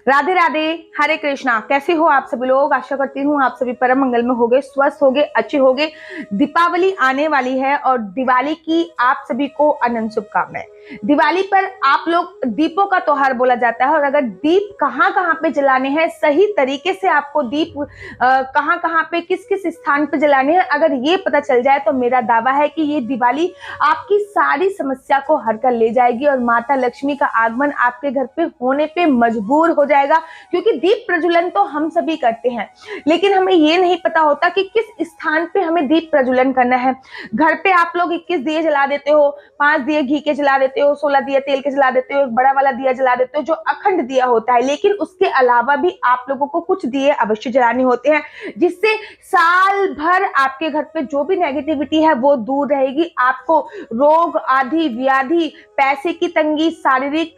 राधे राधे। हरे कृष्णा। कैसे हो आप सभी लोग? आशा करती हूँ आप सभी परम मंगल में होगे, स्वस्थ होगे, अच्छे होगे। दीपावली आने वाली है और दिवाली की आप सभी को अनंत शुभकामनाएं। दिवाली पर आप लोग दीपों का त्योहार बोला जाता है और अगर दीप कहाँ कहाँ पे जलाने हैं, सही तरीके से आपको दीप कहाँ कहाँ पे किस किस स्थान पे जलाने हैं, अगर ये पता चल जाए तो मेरा दावा है कि ये दिवाली आपकी सारी समस्या को हर कर ले जाएगी और माता लक्ष्मी का आगमन आपके घर पे होने पे मजबूर हो जाएगा। क्योंकि दीप प्रज्वलन तो हम सभी करते हैं, लेकिन हमें ये नहीं पता होता कि किस स्थान पे हमें दीप प्रज्वलन करना है। घर पे आप लोग 21 दिए जला देते हो, 5 दिए घी के जला देते हो, 16 दिए तेल के जला देते हो, एक बड़ा वाला दिया जला देते हो जो अखंड दिया होता है। लेकिन उसके अलावा भी आप लोगों को कुछ दिए अवश्य जलाने होते हैं, जिससे साल भर आपके घर पे जो भी नेगेटिविटी है वो दूर रहेगी। आपको रोग आदि व्याधि, पैसे की तंगी, शारीरिक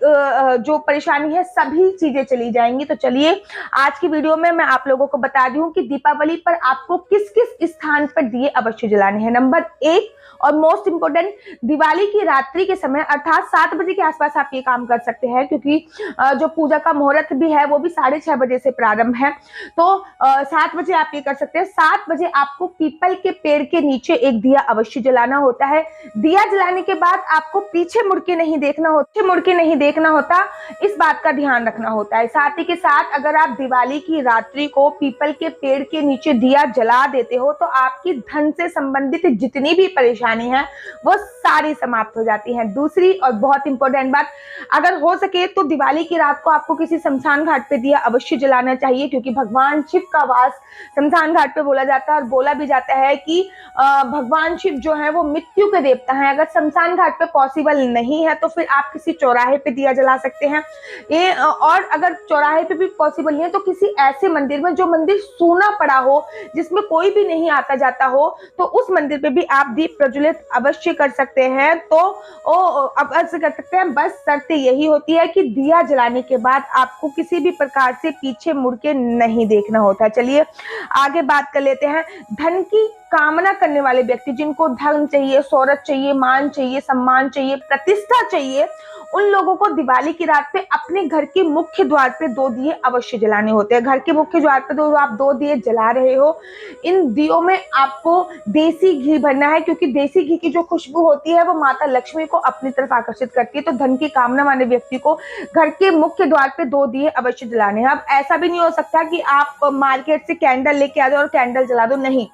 जो परेशानी है, सभी चीजें चली जाएंगी। तो चलिए आज की वीडियो में मैं आप लोगों को बता दूं कि दीपावली पर आपको किस किस स्थान पर दिए अवश्य जलाने हैं। नंबर 1 और मोस्ट इंपोर्टेंट, दिवाली की रात्रि के समय अर्थात 7 बजे के आसपास आप ये काम कर सकते हैं, क्योंकि जो पूजा का मुहूर्त भी है वो भी 6:30 बजे से प्रारंभ है। तो 7 बजे आप ये कर सकते हैं। 7 बजे आपको पीपल के पेड़ के नीचे एक दिया अवश्य जलाना होता है। दिया जलाने के बाद आपको पीछे मुड़ के नहीं देखना होता, इस बात का ध्यान रखना होता है। साथ ही के साथ अगर आप दिवाली की रात्रि को पीपल के पेड़ के नीचे दिया जला देते हो तो आपकी धन से संबंधित जितनी भी परेशानी है वो सारी समाप्त हो जाती है। दूसरी और बहुत इंपॉर्टेंट बात, अगर हो सके तो दिवाली की रात को आपको किसी शमशान घाट पे दिया अवश्य जलाना चाहिए, क्योंकि भगवान शिव का वास शमशान घाट पे बोला जाता है और बोला भी जाता है कि भगवान शिव जो है वो मृत्यु के देवता हैं। अगर शमशान घाट पे पॉसिबल नहीं है तो फिर आप किसी चौराहे पे दिया जला सकते हैं। ये और अगर चौराहे पे भी पॉसिबल नहीं है तो किसी ऐसे मंदिर में जो मंदिर सूना पड़ा हो, जिसमें कोई भी नहीं आता जाता हो, तो उस मंदिर पे भी आप दीप प्रज्वलित अवश्य कर सकते हैं। तो अवश्य कर सकते हैं। बस शर्त यही होती है कि दिया जलाने के बाद आपको किसी भी प्रकार से पीछे मुड़ के नहीं देखना होता। चलिए आगे बात कर लेते हैं। धन की कामना करने वाले व्यक्ति, जिनको धन चाहिए, शोहरत चाहिए, मान चाहिए, सम्मान चाहिए, प्रतिष्ठा चाहिए, उन लोगों को दिवाली की रात पे अपने घर के मुख्य द्वार पे 2 दिए अवश्य जलाने होते हैं। घर के मुख्य द्वार पे आप 2 दिए जला रहे हो, इन दियों में आपको देसी घी भरना है, क्योंकि देसी घी की जो खुशबू होती है वो माता लक्ष्मी को अपनी तरफ आकर्षित करती है। तो धन की कामना वाले व्यक्ति को घर के मुख्य द्वार पे 2 दिए अवश्य जलाने हैं। अब ऐसा भी नहीं हो सकता कि आप मार्केट से कैंडल लेके आ जाओ और कैंडल जला दो, नहीं,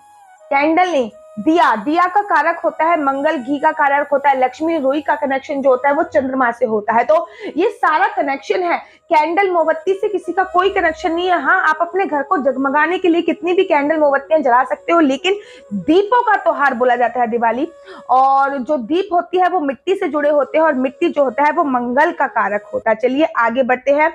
कैंडल नहीं, दिया का कारक होता है मंगल, घी का कारक होता है लक्ष्मी, रुई का कनेक्शन जो होता है वो चंद्रमा से होता है। तो ये सारा कनेक्शन है, कैंडल मोमबत्ती से किसी का कोई कनेक्शन नहीं है। हाँ, आप अपने घर को जगमगाने के लिए कितनी भी कैंडल मोमबत्तियां जला सकते हो, लेकिन दीपों का त्योहार बोला जाता है दिवाली, और जो दीप होती है वो मिट्टी से जुड़े होते हैं और मिट्टी जो होता है वो मंगल का कारक होता है। चलिए आगे बढ़ते हैं।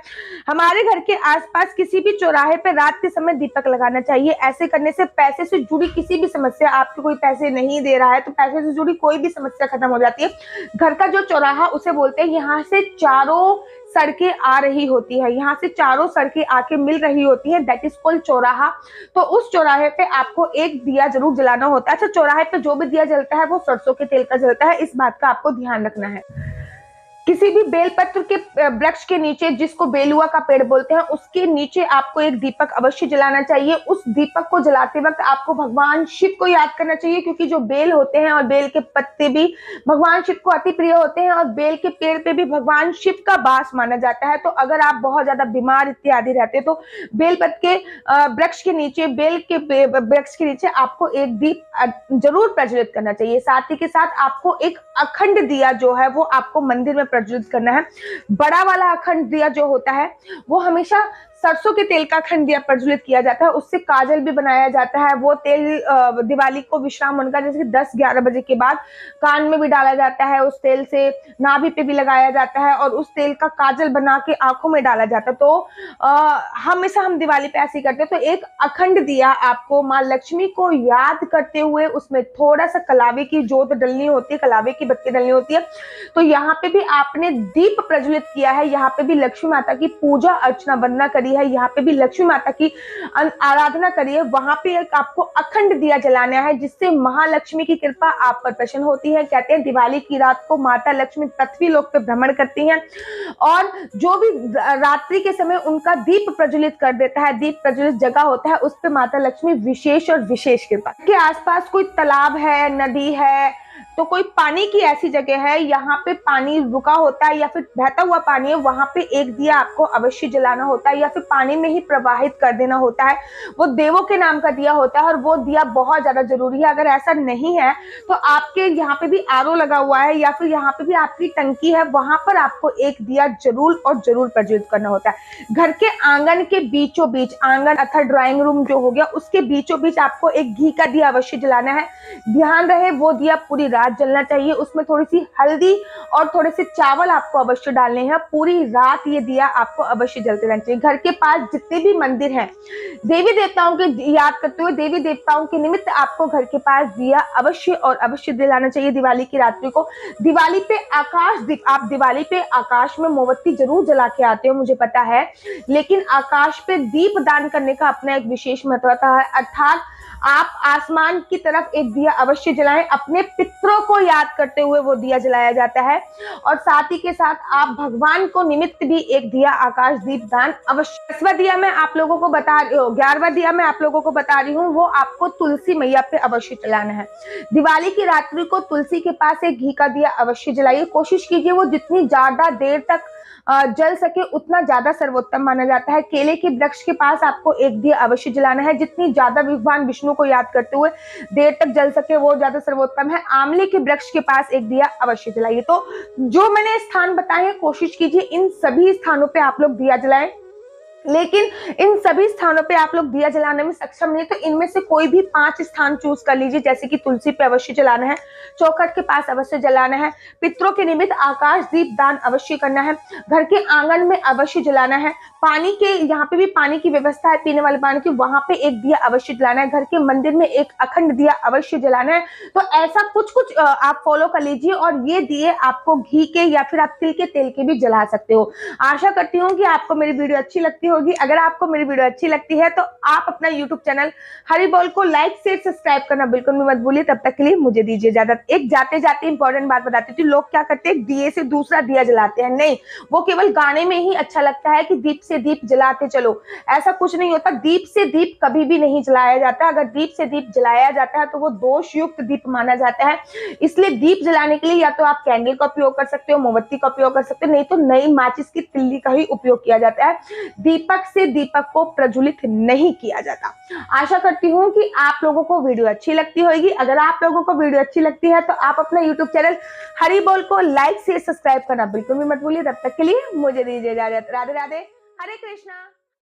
हमारे घर के आसपास किसी भी चौराहे पे रात के समय दीपक लगाना चाहिए। ऐसे करने से पैसे से जुड़ी किसी भी समस्या, आपको कोई पैसे नहीं दे रहा है तो पैसे से जुड़ी कोई भी समस्या खत्म हो जाती है। घर का जो चौराहा उसे बोलते हैं, यहाँ से चारों सड़कें आ रही होती है, यहाँ से चारों सड़कें आके मिल रही होती है, दैट इज कॉल्ड चौराहा। तो उस चौराहे पे आपको एक दिया जरूर जलाना होता है। अच्छा, चौराहे पे जो भी दिया जलता है वो सरसों के तेल का जलता है, इस बात का आपको ध्यान रखना है। किसी भी बेलपत्र के वृक्ष के नीचे, जिसको बेलुआ का पेड़ बोलते हैं, उसके नीचे आपको एक दीपक अवश्य जलाना चाहिए। उस दीपक को जलाते वक्त आपको भगवान शिव को याद करना चाहिए, क्योंकि जो बेल होते हैं और बेल के पत्ते भी भगवान शिव को अति प्रिय होते हैं और बेल के पेड़ पे भी भगवान शिव का वास माना जाता है। तो अगर आप बहुत ज्यादा बीमार इत्यादि रहते तो बेलपत्र के वृक्ष के नीचे, बेल के वृक्ष के नीचे आपको एक दीप जरूर प्रज्वलित करना चाहिए। साथ ही के साथ आपको एक अखंड दिया जो है वो आपको मंदिर में प्रज्वलित करना है। बड़ा वाला अखंड दिया जो होता है वो हमेशा सरसों के तेल का अखंड दिया प्रज्वलित किया जाता है, उससे काजल भी बनाया जाता है। वो तेल दिवाली को विश्राम होने का, जैसे कि 10-11 बजे के बाद कान में भी डाला जाता है, उस तेल से नाभि पे भी लगाया जाता है और उस तेल का काजल बना के आंखों में डाला जाता है। तो हमेशा हम दिवाली पे ऐसे ही करते हैं। तो एक अखंड दिया आपको माँ लक्ष्मी को याद करते हुए उसमें थोड़ा सा कलावे की जोत डलनी होती है, कलावे की बत्ती डलनी होती है। तो यहाँ पे भी आपने दीप प्रज्वलित किया है, यहाँ पे भी लक्ष्मी माता की पूजा अर्चना वंदना करी है, यहाँ पे भी लक्ष्मी माता की आराधना करिए। वहां पे एक आपको अखंड दिया जलाना है, जिससे महालक्ष्मी की कृपा आप पर प्रसन्न होती है। कहते हैं दिवाली की रात को माता लक्ष्मी पृथ्वी लोक पे भ्रमण करती हैं और जो भी रात्रि के समय उनका दीप प्रज्वलित कर देता है, दीप प्रज्वलित जगह होता है, उस पे माता लक्ष्मी विशेष और विशेष कृपा। के आसपास कोई तालाब है, नदी है, तो कोई पानी की ऐसी जगह है, यहाँ पे पानी रुका होता है या फिर बहता हुआ पानी है, वहां पे एक दिया आपको अवश्य जलाना होता है या फिर पानी में ही प्रवाहित कर देना होता है। वो देवों के नाम का दिया होता है और वो दिया बहुत ज्यादा जरूरी है। अगर ऐसा नहीं है तो आपके यहाँ पे भी आरओ लगा हुआ है या फिर यहाँ पे भी आपकी टंकी है, वहां पर आपको एक दिया जरूर और जरूर प्रज्वलित करना होता है। घर के आंगन के बीचों बीच, आंगन अर्थात ड्राइंग रूम जो हो गया, उसके बीचों बीच आपको एक घी का दिया अवश्य जलाना है। ध्यान रहे वो दिया पूरी रात जलना चाहिए। उसमें थोड़ी सी हल्दी और थोड़े से चावल आपको अवश्य डालने हैं। पूरी रात ये दिया आपको अवश्य जलते रहना चाहिए। घर के पास जितने भी मंदिर हैं, देवी देवताओं के याद करते हुए देवी देवताओं के निमित्त आपको घर के पास दिया अवश्य और अवश्य जलाना चाहिए। दिवाली की रात्रि को दिवाली पे आकाश दीप, आप दिवाली पे आकाश में मोमबत्ती जरूर जला के आते हो मुझे पता है, लेकिन आकाश पे दीप दान करने का अपना एक विशेष महत्व है। अर्थात आप आसमान की तरफ एक दिया अवश्य जलाएं। अपने पितरों को याद करते हुए वो दिया जलाया जाता है और साथ ही के साथ आप भगवान को निमित्त भी एक दिया आकाश दीप दान अवश्य। 10वां दिया मैं आप लोगों को बता रही हूँ, 11वां दिया मैं आप लोगों को बता रही हूँ, वो आपको तुलसी मैया पे अवश्य जलाना है। दिवाली की रात्रि को तुलसी के पास एक घी का दिया अवश्य जलाइए। कोशिश कीजिए वो जितनी ज्यादा देर तक जल सके उतना ज्यादा सर्वोत्तम माना जाता है। केले के वृक्ष के पास आपको एक दिया अवश्य जलाना है। जितनी ज्यादा भगवान विष्णु को याद करते हुए देर तक जल सके वो ज्यादा सर्वोत्तम है। आंवले के वृक्ष के पास एक दिया अवश्य जलाइए। तो जो मैंने स्थान बताए हैं, कोशिश कीजिए इन सभी स्थानों पे आप लोग दिया जलाएं। लेकिन इन सभी स्थानों पे आप लोग दिया जलाने में सक्षम नहीं, तो इनमें से कोई भी 5 स्थान चूज कर लीजिए। जैसे कि तुलसी पे अवश्य जलाना है, चौखट के पास अवश्य जलाना है, पितरों के निमित्त आकाश दीप दान अवश्य करना है, घर के आंगन में अवश्य जलाना है, पानी के यहाँ पे भी पानी की व्यवस्था है पीने वाले पानी की, वहां पे एक दिया अवश्य जलाना है, घर के मंदिर में एक अखंड दिया अवश्य जलाना है। तो ऐसा कुछ कुछ आप फॉलो कर लीजिए और ये दिए आपको घी के या फिर आप तिल के तेल के भी जला सकते हो। आशा करती हूँ कि आपको मेरी वीडियो अच्छी लगती होगी। अगर आपको मेरी वीडियो अच्छी लगती है तो आप अपना यूट्यूब चैनल हरी बोल को लाइक शेयर सब्सक्राइब करना बिल्कुल भी मत भूलिए। तब तक के लिए मुझे दीजिए इजाजत। एक जाते जाते इंपॉर्टेंट बात बताती हूँ, लोग क्या करते हैं दिए से दूसरा दिया जलाते हैं। नहीं, वो केवल गाने में ही अच्छा लगता है कि दीप से दीप जलाते चलो, ऐसा कुछ नहीं होता। दीप से दीप कभी भी नहीं जलाया जाता। अगर दीप से दीप जलाया जाता है तो वो दोष युक्त दीप माना जाता है। इसलिए दीप जलाने के लिए या तो आप कैंडल का उपयोग कर सकते हो, मोमबत्ती का उपयोग कर सकते हो, नहीं तो नई माचिस की तिल्ली का ही उपयोग किया जाता है। दीपक से दीपक को प्रज्वलित नहीं किया जाता। आशा करती हूँ कि आप लोगों को वीडियो अच्छी लगती होगी। अगर आप लोगों को वीडियो अच्छी लगती है तो आप अपना यूट्यूब चैनल हरी बोल को लाइक शेयर सब्सक्राइब करना बिल्कुल भी मत भूलिए। तब तक के लिए मुझे दीजिए इजाजत। राधे राधे, हरे कृष्णा।